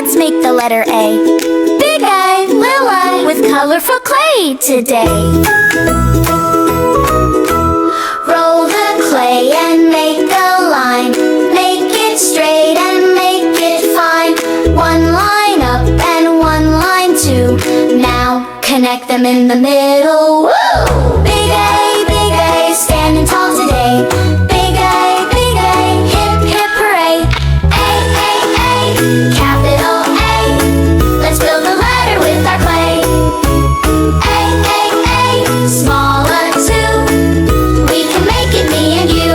let's make the letter A. Big A, little A, with colorful clay today. Roll the clay and make a line. Make it straight and make it fine. One line up and one line too. Now connect them in the middle. Woo! Big A, standing tall today. Big A, hip, hip, hooray. A, capital A. Let's build a letter with our clay. A, smaller too. We can make it me and you.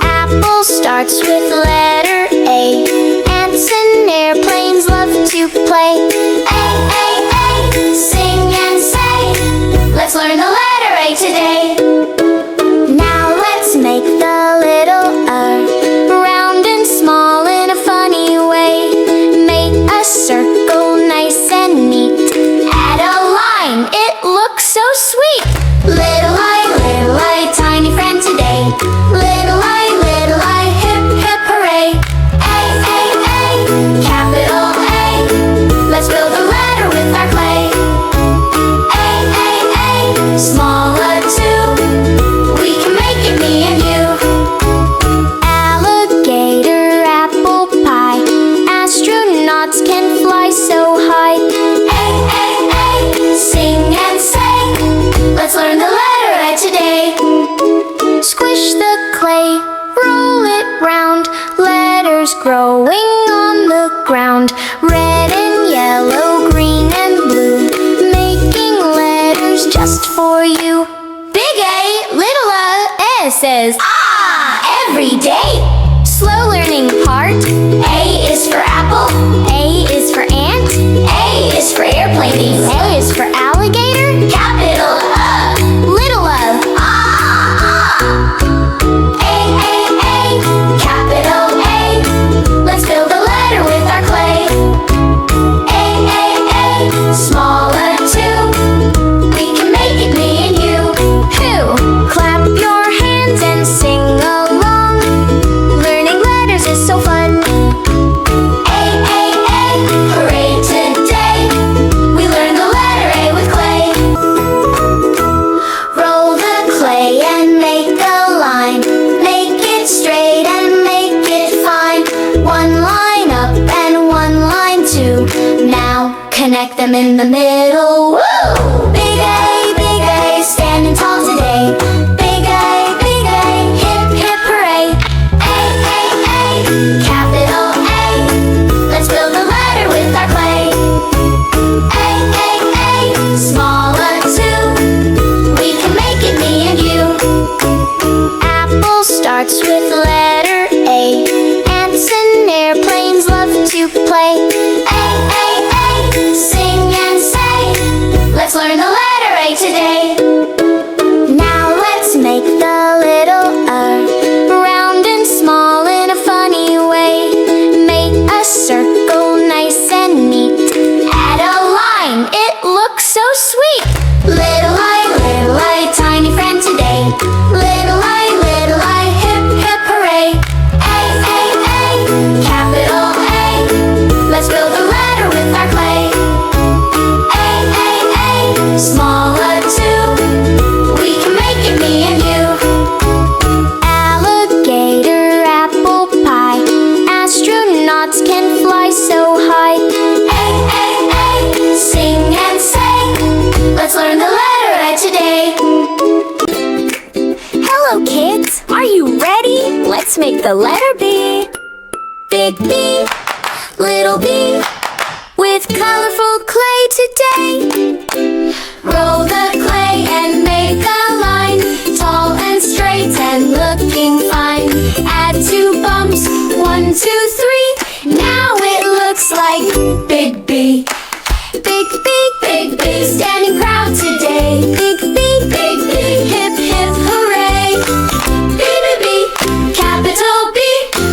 Apple starts with letter A. Ants and airplanes love to play. A, sing and say. Let's learn the letter A today. Now let's make the little round and small in a funny way. Make a circle nice and neat. Add a line, it looks so sweet. Little I, tiny friend today. Little I, hip, hip, hooray. A, capital A. Let's build a letter with our clay. A, smaller too. We can make it me and you. Alligator, apple pie. Astronauts can fly so high. A, sing and say. Let's learn the letter A today. Squish the clay, roll it round. Letters growing on the ground. Red and yellow, green and blue. Making letters just for you. Big A, little A says ah every day. Slow learning part. A is for apple. A is for ant. A is for airplane. A is for alligator. Capital A, little A. Ah. A, capital A. Let's build a letter with our clay. A, smaller too. We can make it me and you. Who? Clap your hands and sing along. Learning letters is so fun. A, hooray today. We learned the letter A with clay. Roll the clay and make a line. Make it straight and make it fine. One line up and one line too. Now connect them in the middle. Woo! Big A, standing tall today. Big A, hip, hip, hooray. A, capital A. Let's build a letter with our clay. A, smaller too. We can make it me and you. Apple starts with letter A. Ants and airplanes love to play. A, sing and say. Let's learn the letter A today. Now let's make the little round and small in a funny way. Make a circle nice and neat. Add a line, it looks so sweet. Little I, tiny friend today. Little I, hip, hip, hooray. A, capital A. Let's build a letter with our clay. A, smaller too. We can make it me and you. Alligator, apple pie. Astronauts can fly so high. A, sing and say. Let's learn the letter A today. Hello kids, are you ready? Let's make the letter B. Big B, little b, with colorful clay today. Roll the clay and make a line, tall and straight and looking fine. Add 2 bumps, 1, 2, 3. Now it looks like Big B. Big B, standing proud today. Big B, hip, hip, hooray. B, capital B.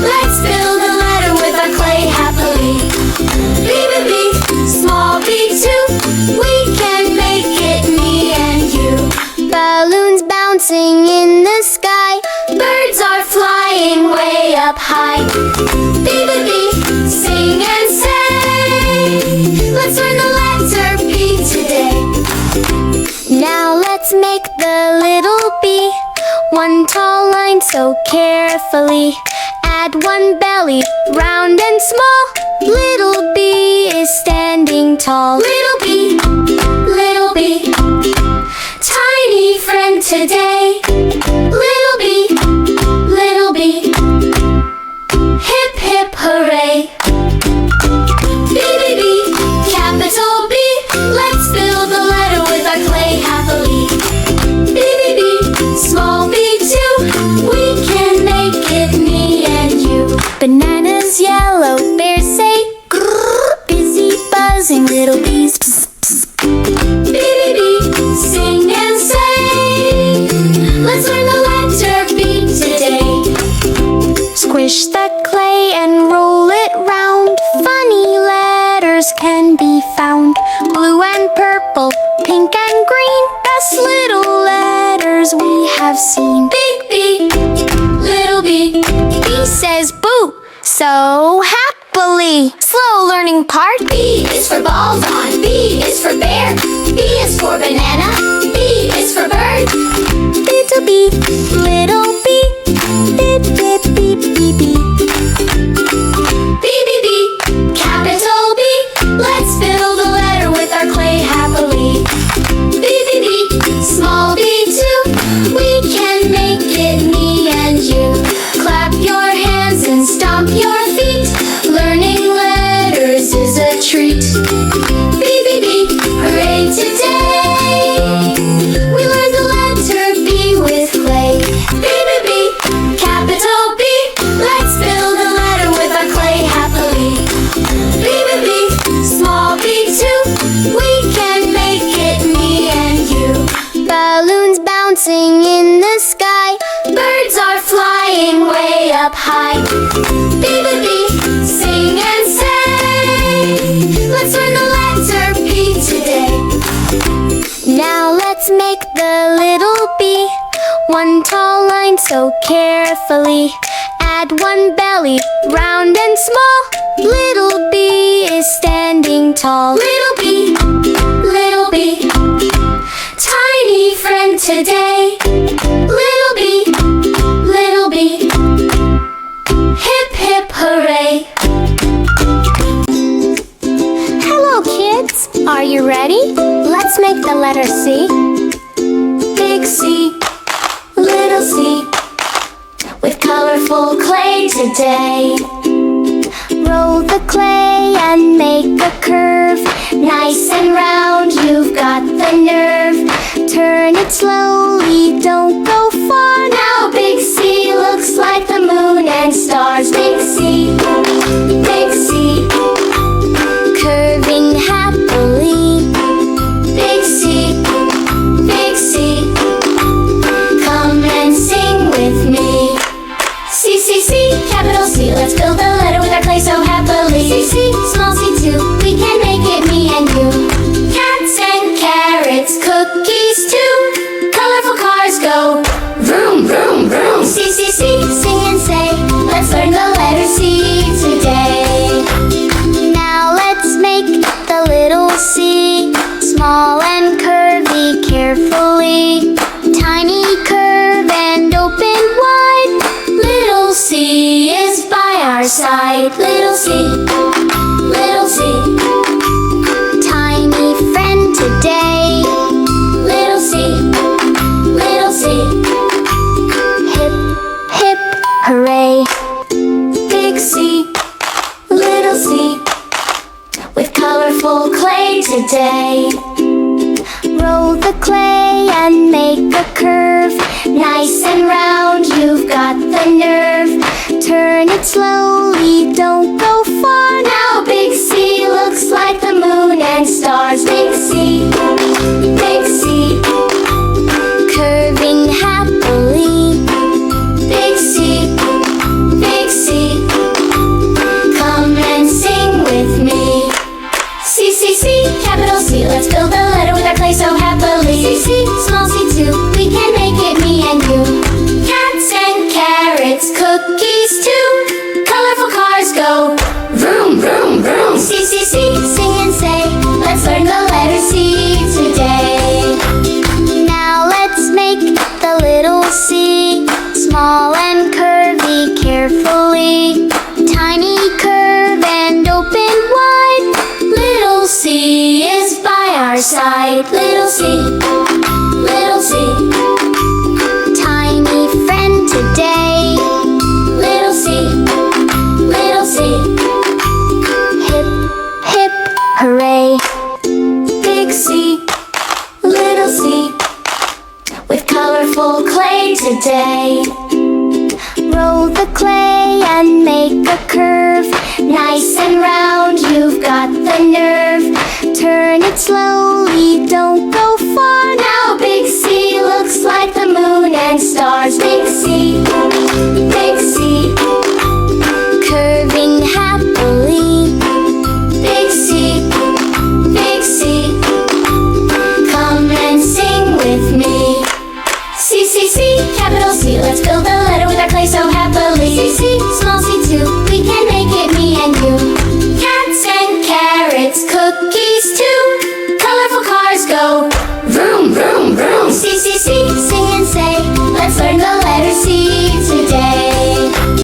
Let's build a letter with our clay happily. B, small b too. We can make it me and you. Balloons bouncing in the sky. Birds are flying way up high. B, sing and say. so carefully. Add one belly, round and small. Little B is standing tall. Little B, tiny friend today. Little B, hip hip hooray. B, capital B. Let's build the letter with our clay happily. B, small b too. We can make it me and you. Bananas yellow, bears say grrr. Busy buzzing, little bees pss, pss. B, sing and say. Let's learn the letter B today. Squish the clay and roll it round. Funny letters can be found. Blue and purple, pink and green. Best little letters we have seen. Big B, little b. B says boo, so happily. Slow learning part. B is for ball on. B is for bear. B is for banana. B is for bird. Little b, little b. Bip, bip, beep, beep, beep. B, capital B. Let's build a letter with our clay happily. B, small b too. We can make it me and you. Clap your hands and stomp your feet. Learning letters is a treat. B, hooray today. We learned the letter B with clay. B, capital B. Let's build a letter with our clay happily. B, small b too. We can make it me and you. Balloons bouncing in the sky. Birds are flying way up high. B, sing and say. Let's learn the letter B today. Now let's make the little b. One tall line so carefully. Add one belly, round and small. Little b is standing tall. Little b, tiny friend today. Little b, hip hip hooray. Hello kids, are you ready? Let's make the letter C. Big C, little c. With colorful clay today. Roll the clay and make a curve. Nice and round, you've got the nerve. Turn it slowly, don't go far. Now big C looks like the moon and stars. Big C, curving happily. Big C, come and sing with me. C, capital C. Let's build the letter with our clay so happily. C, small c too. We can make it me and you. Cats and carrots, cookies too. Colorful cars go vroom, vroom, vroom. C, sing and say. Let's learn the letter C today. Now let's make the little c. Small and curvy carefully. Tiny curve and open wide. Little c is by our side. Little c, tiny friend today. Little c, hip hip hooray. Big C, little c. With colorful clay today. Roll the clay and make a curve. Nice and round, you've got the nerve. Turn it slowly, don't go far. Now big C looks like the moon and stars. Big C, curving happily. Big C, come and sing with me. C, capital C. Let's build the letter with our clay so happily. C, small c too. We can make it me and you. Cats and carrots, cookies too. Colorful cars go vroom, vroom, vroom. C, sing and say. Let's learn the letter C today. Now let's make the little c. Small and happily. Tiny curve and open wide. Little C is by our side. Little C, little C. Tiny friend today. Little C, little C. Hip, hip, hooray. Big C, little C. With colorful clay today. Roll the clay and make a curve. Nice and round, you've got the nerve. Turn it slowly, don't go far. Now Big C looks like the moon and stars. Big C, Big C. Curving happily. Big C, Big C. Come and sing with me. C, C, C, capital C. Let's build a letter with our clay so happily. C, C, small c too. We can make it me and you. Cats and carrots, cookies too. Colorful cars go vroom, vroom, vroom. C, C, C,